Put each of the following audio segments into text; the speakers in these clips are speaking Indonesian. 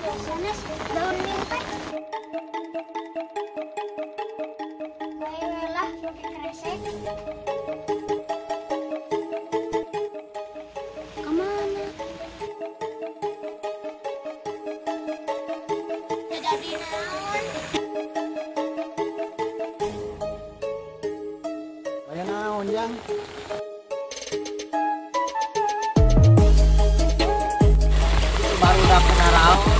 Sanes daun mimpi. Baiklah, pakai kresek. Kemana? Jadi naon? Aya naon, Jang? Baru udah kena raon.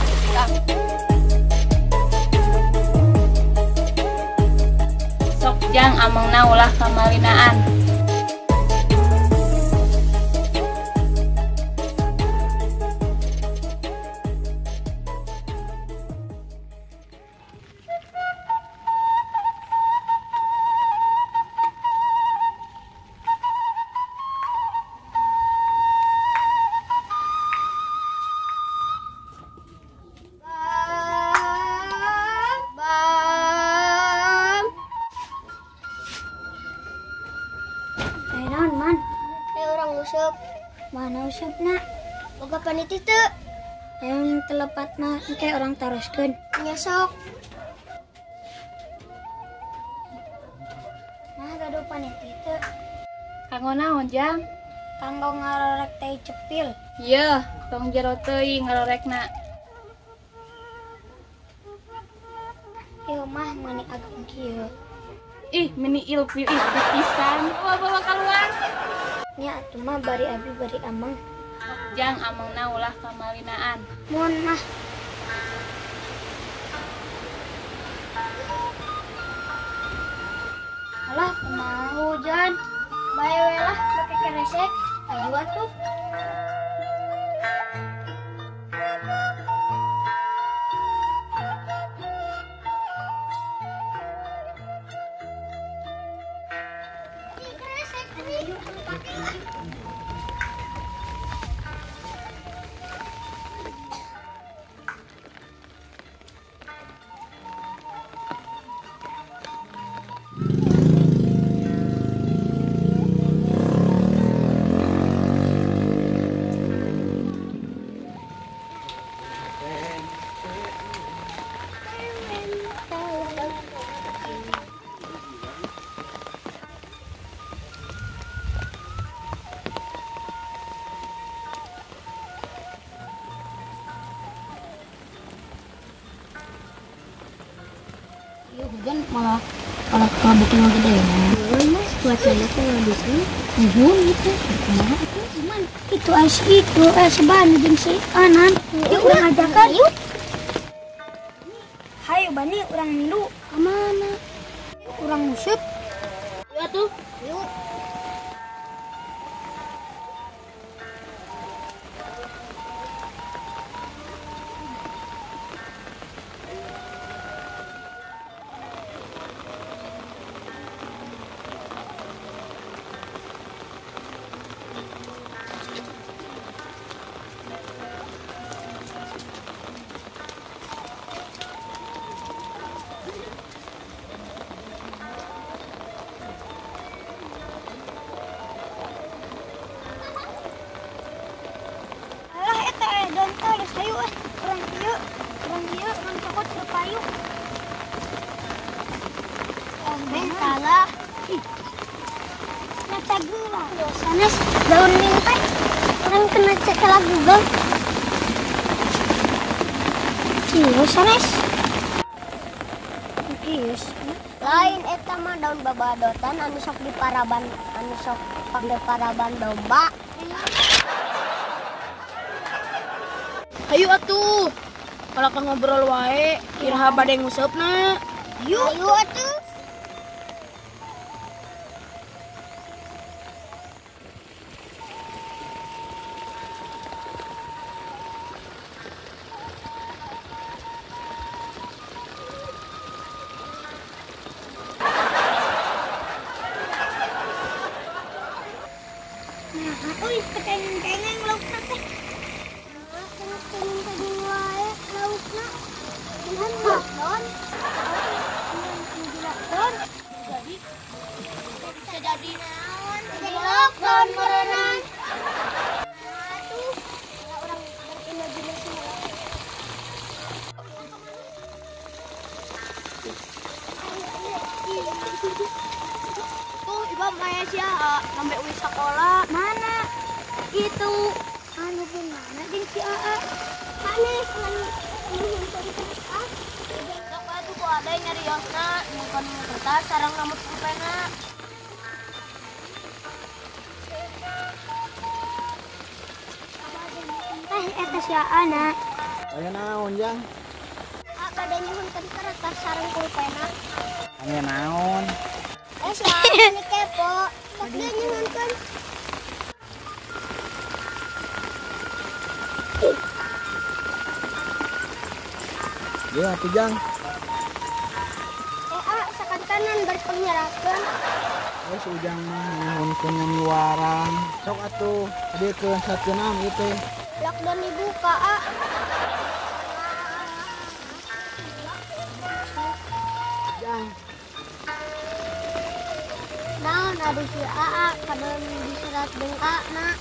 Sok Jang amangna ulah kamalinaan. Naon man? Orang usep. Mana usepna? Boga paniti teu. Yang telepatna engke orang taroskeun. Nya sok. Nah, gaduh paniti teu. Kanggo naon Jang? Kanggo ngarorek teh cepil. Ieu, tong jero teuing ngarorekna. Ieu mah mani ageng kieu. Ih, meni ilfil ih pisan. Bawa keluar. Nya atuh mah bari abi bari amang. Jang amangna ulah kamalinaan. Mun mah alah kumaha hujan. Bae we lah make kresek. Aju atuh. Hujan malah bikin lagi deh. Mas, cuacanya teh bisa. Gitu. Kumaha atuh? Cuman itu itu seban jeung si Anan. Yuk urang ajakan. Yuk. Hayu bani urang milu. Ka mana? Urang museup. Ieu atuh. Yuk. Alah eta edan teh geus hayu urang ieu urang cokot ke payu. Ben salah. Nata gula. Sanes daun mingkai. Urang kena cek ke Google. Iya sanes. Iya. Lain eta mah daun babadotan anu sok diparaban anu sok pake paraban domba. Ayo atuh. Kalau ka ngobrol wae, kira bade ngusupna. Ayo atuh. Nah, uy, kecengeng laukna teh. Kecengeng wae laukna. Kumaha daun? Coba Maya sia sampai uwi sekolah. Mana? Itu anu pun mana jeung si Aa. Aneh Sok atuh ku ada nyari yosna, bukan kertas sareng rambut pulpena. eta si Aa na. Aya naon jang? Kada nyuhunkeun kertas sareng pulpena. Aya naon? Si Aa ini kepo. Sok dia nyuhunkeun. Ya atuh jang. Sakankanan bari panyerahkeun. Wes ujang mah nyahunkeun nyamiwaran. Sok atuh hadirkeun sateunam ieu teh. Lockdown dibuka, Jang, naon adu si Aa kadon diserat jeung Ana.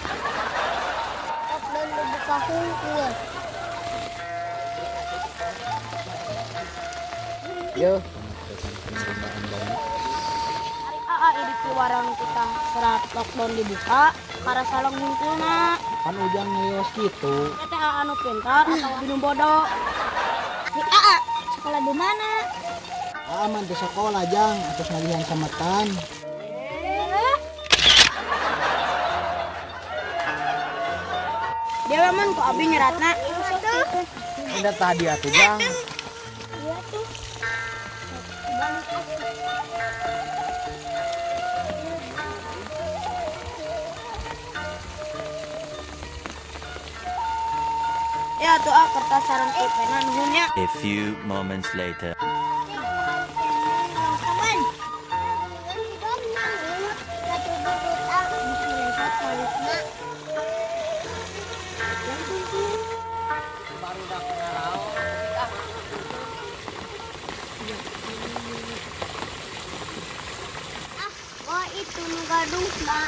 Lockdown dibuka hungkul. yo. Hari AA di keluaran kita serat lockdown dibuka, para salong hungkulna. Kan ujang ngeyos kitu. Teh AA anu pintar atau anu bodoh. Si Aa sekolah di mana? Aman teh sekolah jang, atus ngalihan sametan. Dewa man ku abi nyeratna. Udah tadi atuh jang. Iya tuh. Ya tuh kertas sareng pulpena nuhunnya. A few moments later. Kawan. Dengan hidupna satu buta disilepat malikna. Baru dak kena raos. Wah itu nu gaduh na.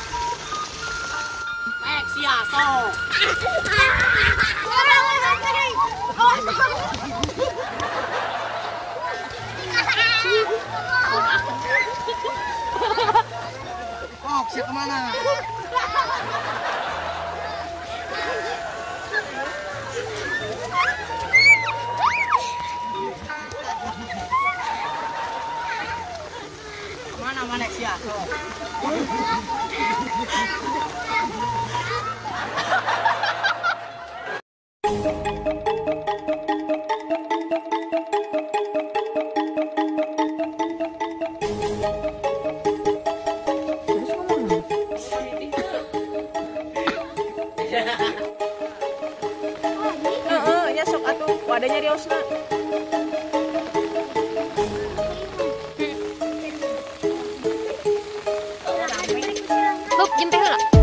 Mek sia sok. Kok sih kemana? Mana mana sia sok. Ya sok atuh wadahnya di osna. Buk, jempeh heula.